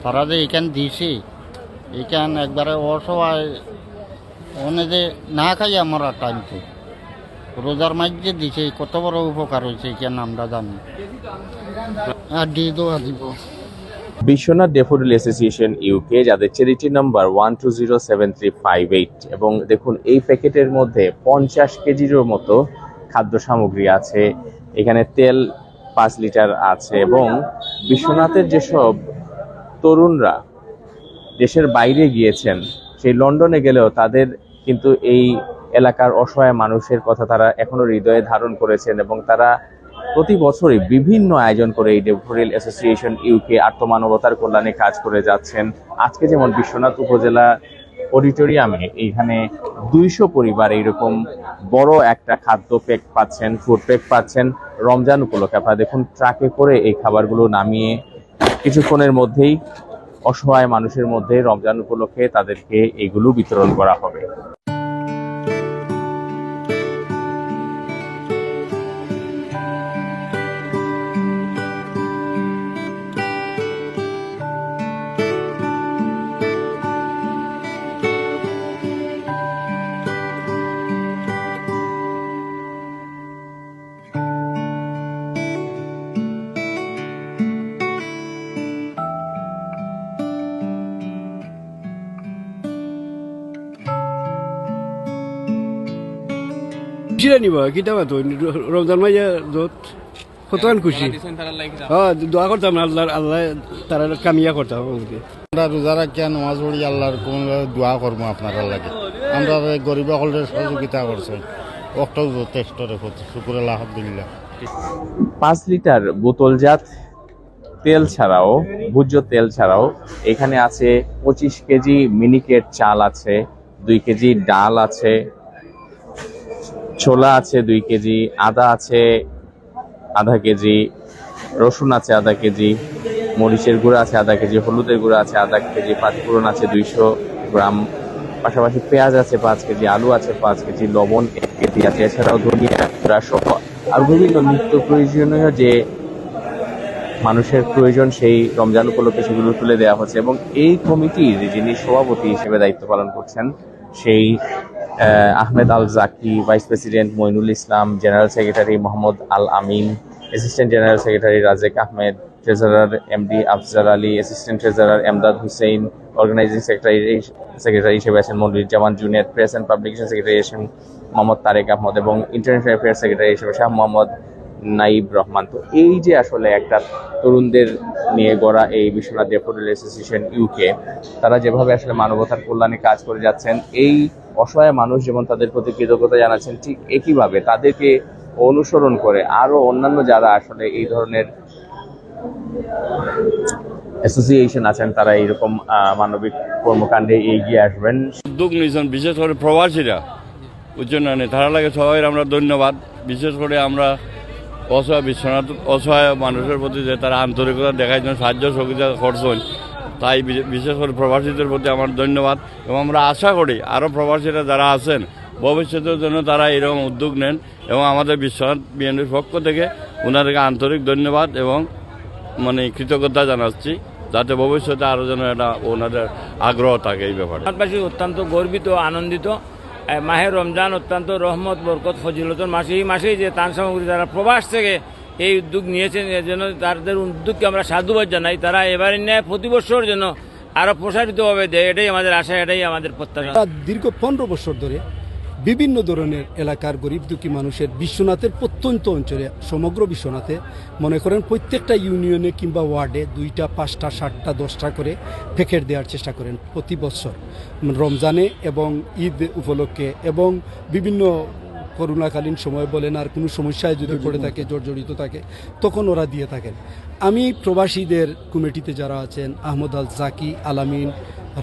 তারা যে এখান দিছে এখান একবারে অসহায় অনেকে না খাই আমরা টাইমতে রোজার মাঝে দিছে কত বড় উপকার হয়েছে এখানে আমরা জানি আর দিয়ে দেওয়া দিব। বিশ্বনাথ ড্যাফোডিল অ্যাসোসিয়েশন ইউকে, যাদের চ্যারিটি নাম্বার 1207358, এবং দেখুন এই প্যাকেটের মধ্যে 50 কেজিরও মতো খাদ্য সামগ্রী আছে। এখানে তেল 5 লিটার আছে, এবং বিশ্বনাথের যেসব তরুণরা দেশের বাইরে গিয়েছেন, সেই লন্ডনে গেলেও তাদের কিন্তু এই এলাকার অসহায় মানুষের কথা তারা এখনো হৃদয়ে ধারণ করেছেন, এবং তারা প্রতি বছরই বিভিন্ন আয়োজন করে এই ড্যাফোডিল অ্যাসোসিয়েশন ইউকে আত্মমানবতার কল্যাণে কাজ করে যাচ্ছেন। আজকে যেমন বিশ্বনাথ উপজেলা অডিটোরিয়ামে এইখানে 200 পরিবার এইরকম বড় একটা খাদ্য প্যাক পাচ্ছেন, ফুড প্যাক পাচ্ছেন রমজান উপলক্ষে। আপনারা দেখুন ট্রাকে করে এই খাবারগুলো নামিয়ে কিছুক্ষণের মধ্যেই অসহায় মানুষের মধ্যে রমজান উপলক্ষে তাদেরকে এগুলো বিতরণ করা হবে। খুশি নিব কিতা তো রমজান মাইয়া যত কতক্ষণ খুশি হ্যাঁ দোয়া করতাম আল্লাহ আল্লাহ তারা কামিয়া করতাম। আমরা রোজা রাখিয়া নামাজ পড়ি আল্লাহর কোন দোয়া করবো আপনারা লাগে। আমরা গরিব সকলের সহযোগিতা করছে অক্টাও যথেষ্ট রেখো শুকুর আলহামদুলিল্লাহ। 5 লিটার বোতলজাত তেল ছাড়াও, ভোজ্য তেল ছাড়াও এখানে আছে 25 কেজি মিনিকেট চাল আছে, 2 কেজি ডাল আছে, ছোলা আছে 2 কেজি, আদা আছে আধা কেজি, রসুন আছে আধা কেজি, মরিচের গুঁড়া আছে আধা কেজি, হলুদের গুঁড়া আছে আধা কেজি, পাঁচফোড়ন আছে 200 গ্রাম, পাশাপাশি পেঁয়াজ আছে 5 কেজি, আলু আছে 5 কেজি, লবণ 1 কেজি আছে, এছাড়াও ধনিয়া গুঁড়া সহ আর বিভিন্ন নিত্য প্রয়োজনীয় যে মানুষের প্রয়োজন সেই রমজান উপলক্ষে সেগুলো তুলে দেওয়া হচ্ছে। এবং এই কমিটির যিনি সভাপতি হিসেবে দায়িত্ব পালন করছেন সেই Ahmed Al Zaki, vice president Moinul Islam, general secretary Mohammad Al Amin, assistant general secretary Razek Ahmed, treasurer MD Afzar Ali, assistant treasurer Emdad Hossain, organizing secretary হিসেবে আছেন Moniruzzaman junior, press and publication secretary আছেন মোহাম্মদ তারেক আহমদ, এবং ইন্টারন্যাশনাল অ্যাফেয়ার্স সেক্রেটারি হিসেবে শাহ মোহাম্মদ নাইব রহমান। তো এই যে আসলে একটা তরুণদের নিয়ে গড়া এই বিশ্বনাথ ড্যাফোডিল অ্যাসোসিয়েশন ইউকে, তারা যেভাবে আসলে মানবতার কল্যাণে কাজ করে যাচ্ছেন, এই অসহায় মানুষ যেমন তাদের প্রতি কৃতজ্ঞতা জানাচ্ছেন, ঠিক একইভাবে তাদেরকে অনুসরণ করে আরো অন্যান্য যারা আসলে এই ধরনের অ্যাসোসিয়েশন আছেন তারা এইরকম মানবিক কর্মকাণ্ডে এগিয়ে আসবেন। উদ্যোগ নিয়েছেন বিশেষ করে প্রবাসীরা উচ্চনয়নে, তারা লাগে সবাই আমরা ধন্যবাদ। বিশেষ করে আমরা বিশ্বনাথ অসহায় মানুষের প্রতি যে তারা আন্তরিকতা দেখাইছেন, সাহায্য সহযোগিতা করছেন, তাই বিশেষ করে প্রবাসীদের প্রতি আমার ধন্যবাদ। এবং আমরা আশা করি আরও প্রবাসীরা যারা আছেন ভবিষ্যতের জন্য তারা এরকম উদ্যোগ নেন, এবং আমাদের বিশ্বনাথ বিএনপির পক্ষ থেকে ওনাদেরকে আন্তরিক ধন্যবাদ এবং কৃতজ্ঞতা জানাচ্ছি, যাতে ভবিষ্যতে আরও যেন এটা ওনাদের আগ্রহ থাকে এই ব্যাপারে। বিশ্বনাথবাসী অত্যন্ত গর্বিত, আনন্দিত। মাহে রমজান অত্যন্ত রহমত, বরকত, ফজিলতর মাস। এই মাসেই যে ত্রাণ সামগ্রী যারা প্রবাস থেকে এই উদ্যোগ নিয়েছেন, এর জন্য তাদের উদ্যোগকে আমরা সাধুবাদ জানাই। তারা এবারে ন্যায় প্রতি বছর যেন আরও প্রসারিতভাবে দেয়, এটাই আমাদের আশা, এটাই আমাদের প্রত্যাশা। দীর্ঘ 15 বছর ধরে বিভিন্ন ধরনের এলাকার গরিব দুঃখী মানুষের বিশ্বনাথের প্রত্যন্ত অঞ্চলে, সমগ্র বিশ্বনাথে মনে করেন প্রত্যেকটা ইউনিয়নে কিংবা ওয়ার্ডে 2টা, 5টা, 7টা, 10টা করে প্যাকেট দেওয়ার চেষ্টা করেন প্রতি বছর রমজানে এবং ঈদ উপলক্ষে, এবং বিভিন্ন করোনাকালীন সময় বলেন আর কোনো সমস্যায় যদি পড়ে থাকে, জর্জরিত থাকে, তখন ওরা দিয়ে থাকেন। আমি প্রবাসীদের কমিটিতে যারা আছেন, আহমদ আল জাকি, আলামিন,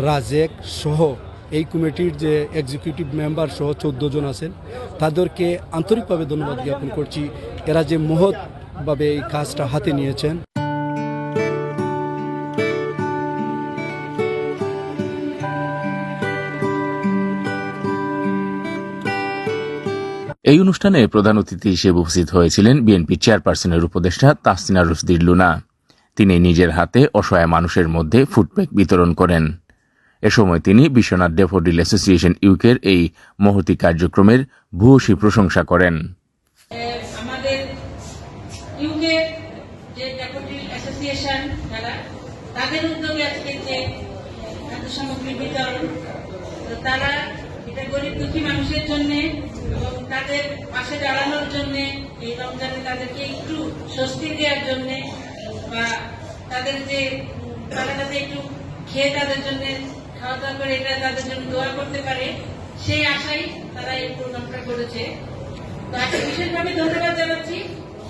রাজেক সহ এই কমিটির যে এক্সিকিউটিভ মেম্বার সহ 14 জন আছেন, তাদেরকে আন্তরিকভাবে ধন্যবাদ জ্ঞাপন করছি। এরা যে মহৎভাবে এই কাজটা হাতে নিয়েছেন। এই অনুষ্ঠানে প্রধান অতিথি হিসেবে উপস্থিত হয়েছিলেন বিএনপি চেয়ারপারসনের উপদেষ্টা তাহসিনা রুশদী লুনা। তিনি নিজের হাতে অসহায় মানুষের মধ্যে ফুডপ্যাক বিতরণ করেন। এ সময় তিনি বিশ্বনাথ ড্যাফোডিল অ্যাসোসিয়েশন ইউকের এই মহতী কার্যক্রমের ভূয়সী প্রশংসা করেন। আমাদের ইউকের যে ড্যাফোডিল অ্যাসোসিয়েশন যারা, তাদের উদ্যোগে আজকে যে খাদ্য সামগ্রী বিতরণ, তো তারা এটা গরিব দুঃখী মানুষের জন্য এবং তাদের পাশে দাঁড়ানোর জন্য, এই রমজানে তাদেরকে একটু স্বস্তি দেওয়ার জন্য, বা তাদের যে তারা যাতে একটু খেয়ে তাদের জন্য খাওয়া দাওয়া করে এটা তাদের জন্য দোয়া করতে পারে, সেই আশাই তারা এই প্রোগ্রামটা করেছে। তো আজকে বিশেষভাবে ধন্যবাদ জানাচ্ছি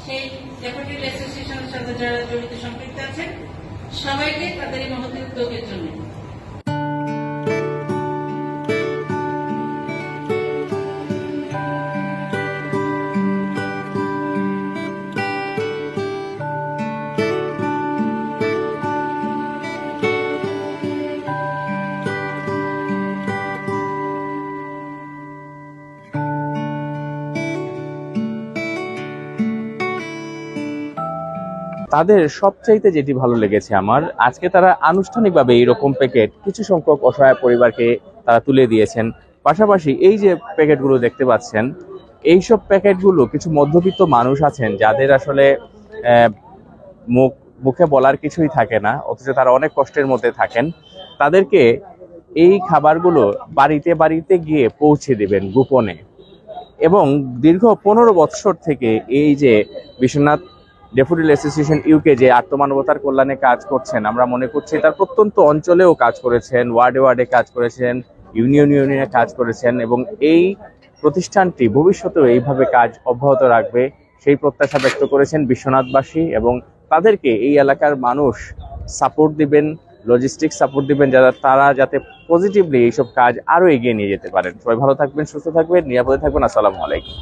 সেই ড্যাফোডিল অ্যাসোসিয়েশনের সাথে যারা জড়িত সম্পৃক্ত আছেন, সবাইকে তাদের এই মহৎ উদ্যোগের জন্য। তাদের সবচাইতে যেটি ভালো লেগেছে আমার, আজকে তারা আনুষ্ঠানিকভাবে এইরকম প্যাকেট কিছু সংখ্যক অসহায় পরিবারকে তারা তুলে দিয়েছেন। পাশাপাশি এই যে প্যাকেটগুলো দেখতে পাচ্ছেন, এইসব প্যাকেটগুলো কিছু মধ্যবিত্ত মানুষ আছেন যাদের আসলে মুখে বলার কিছুই থাকে না, অথচ তারা অনেক কষ্টের মধ্যে থাকেন। তাদেরকে এই খাবারগুলো বাড়িতে বাড়িতে গিয়ে পৌঁছে দেবেন গোপনে। এবং দীর্ঘ 15 বৎসর থেকে এই যে বিশ্বনাথ ড্যাফোডিল অ্যাসোসিয়েশন ইউকে যে আত্মমানবতার কল্যাণে কাজ করছেন, আমরা মনে করছি তার প্রত্যন্ত অঞ্চলেও কাজ করেছেন, ওয়ার্ডে ওয়ার্ডে কাজ করেছেন, ইউনিয়নে কাজ করেছেন, এবং এই প্রতিষ্ঠানটি ভবিষ্যতেও এইভাবে কাজ অব্যাহত রাখবে সেই প্রত্যাশা ব্যক্ত করেছেন বিশ্বনাথবাসী। এবং তাদেরকে এই এলাকার মানুষ সাপোর্ট দিবেন, লজিস্টিক সাপোর্ট দিবেন, তারা যাতে পজিটিভলি এইসব কাজ আরো এগিয়ে নিয়ে যেতে পারেন। সবাই ভালো থাকবেন, সুস্থ থাকবেন, নিরাপদে থাকবেন। আসসালামু আলাইকুম।